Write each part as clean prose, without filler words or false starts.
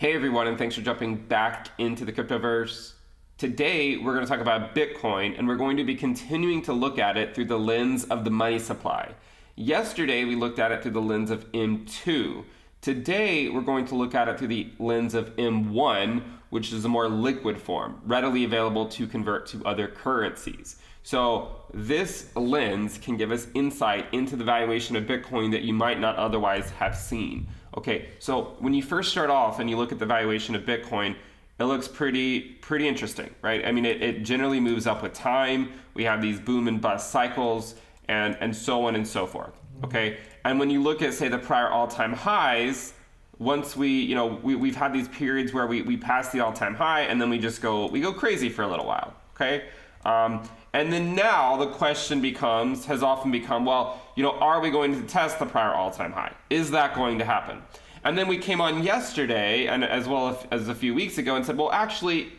Hey everyone, and thanks for jumping back into the cryptoverse. Today we're going to talk about Bitcoin, and we're going to be continuing to look at it through the lens of the money supply. Yesterday we looked at it through the lens of M2. Today we're going to look at it through the lens of M1, which is a more liquid form, readily available to convert to other currencies. So this lens can give us insight into the valuation of Bitcoin that you might not otherwise have seen. Okay, so when you first start off and you look at the valuation of Bitcoin, it looks pretty interesting, right? I mean, it generally moves up with time. We have these boom and bust cycles and so on and so forth, okay? And when you look at, say, the prior all-time highs, once we've had these periods where we pass the all-time high and then we go crazy for a little while, okay? And then now the question has often become, well, are we going to test the prior all-time high? Is that going to happen? And then we came on yesterday, and as well as a few weeks ago, and said, well, actually,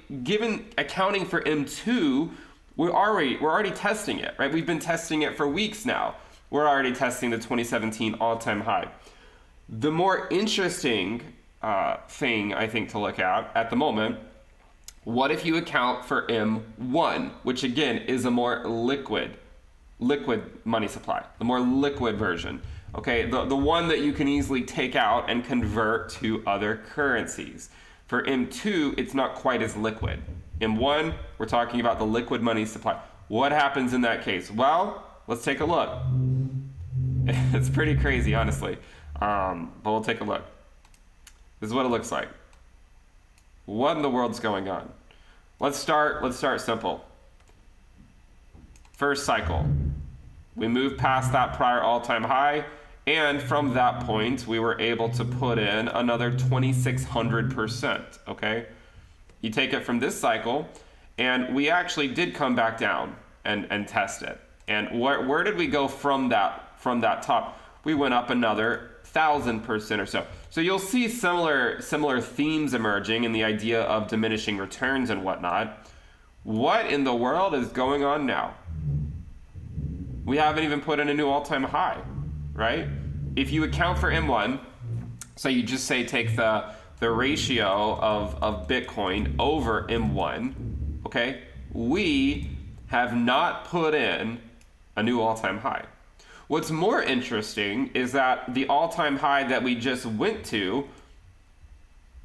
accounting for M2, we're already testing it, right? We've been testing it for weeks now. We're already testing the 2017 all-time high. The more interesting thing, I think, to look at the moment, what if you account for M1, which again is a more liquid money supply, the more liquid version, okay? The one that you can easily take out and convert to other currencies. For M2, it's not quite as liquid. M1, we're talking about the liquid money supply. What happens in that case? Well, let's take a look. It's pretty crazy, honestly, but we'll take a look. This is what it looks like. What in the world's going on? Let's start simple. First cycle. We moved past that prior all-time high, and from that point, we were able to put in another 2,600%, okay? You take it from this cycle, and we actually did come back down and test it. And where did we go from that top? We went up another 1,000% or so. So you'll see similar themes emerging in the idea of diminishing returns and whatnot. What in the world is going on now? We haven't even put in a new all-time high, right? If you account for M1, so you just say take the ratio of Bitcoin over M1, okay? We have not put in a new all-time high. What's more interesting is that the all-time high that we just went to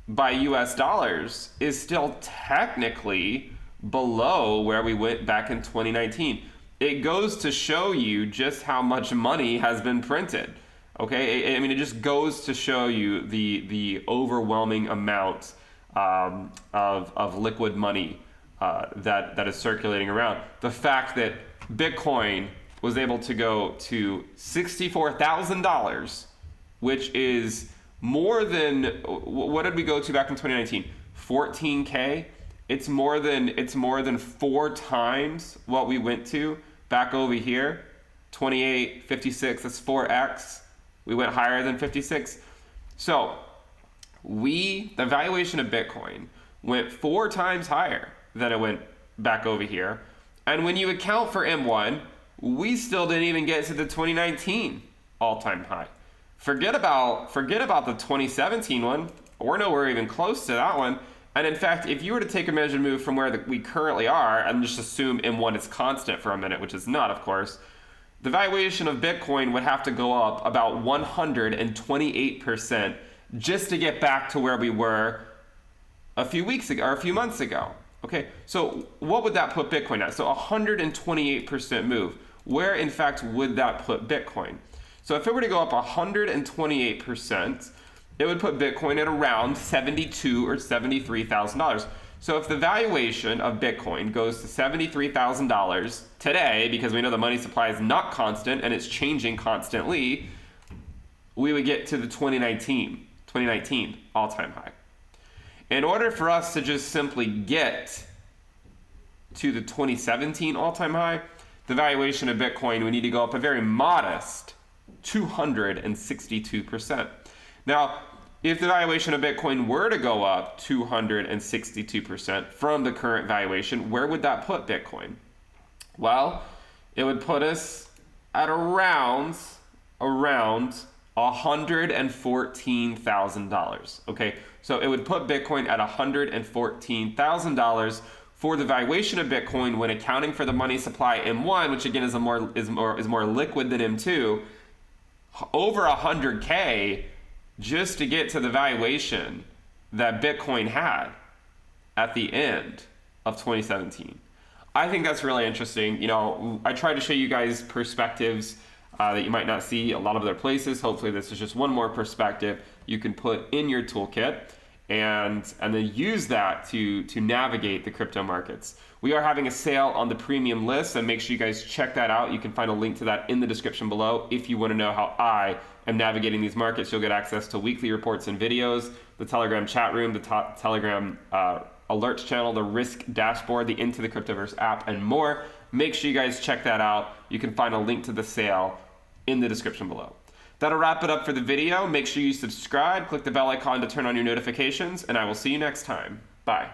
by US dollars is still technically below where we went back in 2019. It goes to show you just how much money has been printed. Okay, I mean, it just goes to show you the overwhelming amount of liquid money that is circulating around. The fact that Bitcoin was able to go to $64,000, which is more than, what did we go to back in 2019? 14K. It's more than 4 times what we went to back over here. 28, 56. That's 4x. We went higher than 56. So the valuation of Bitcoin went 4 times higher than it went back over here. And when you account for M1, we still didn't even get to the 2019 all-time high. Forget about the 2017 one. We're nowhere even close to that one. And in fact, if you were to take a measured move from where we currently are and just assume M1 is constant for a minute, which is not, of course, the valuation of Bitcoin would have to go up about 128% just to get back to where we were a few weeks ago or a few months ago. Okay, so what would that put Bitcoin at? So 128% move. Where, in fact, would that put Bitcoin? So if it were to go up 128%, it would put Bitcoin at around $72,000 or $73,000. So if the valuation of Bitcoin goes to $73,000 today, because we know the money supply is not constant and it's changing constantly, we would get to the 2019 all-time high. In order for us to just simply get to the 2017 all-time high, the valuation of Bitcoin would need to go up a very modest 262%. Now, if the valuation of Bitcoin were to go up 262% from the current valuation, where would that put Bitcoin? Well, it would put us at around $114,000. Okay, so it would put Bitcoin at $114,000 for the valuation of Bitcoin when accounting for the money supply M1, which again is more liquid than M2, over 100K just to get to the valuation that Bitcoin had at the end of 2017. I think that's really interesting. You know, I tried to show you guys perspectives that you might not see a lot of other places. Hopefully this is just one more perspective you can put in your toolkit and then use that to navigate the crypto markets. We are having a sale on the premium list, and make sure you guys check that out. You can find a link to that in the description below. If you want to know how I am navigating these markets, you'll get access to weekly reports and videos, the Telegram chat room, the Telegram alerts channel, the risk dashboard, the Into the Cryptoverse app, and more. Make sure you guys check that out. You can find a link to the sale in the description below. That'll wrap it up for the video. Make sure you subscribe, click the bell icon to turn on your notifications, and I will see you next time. Bye.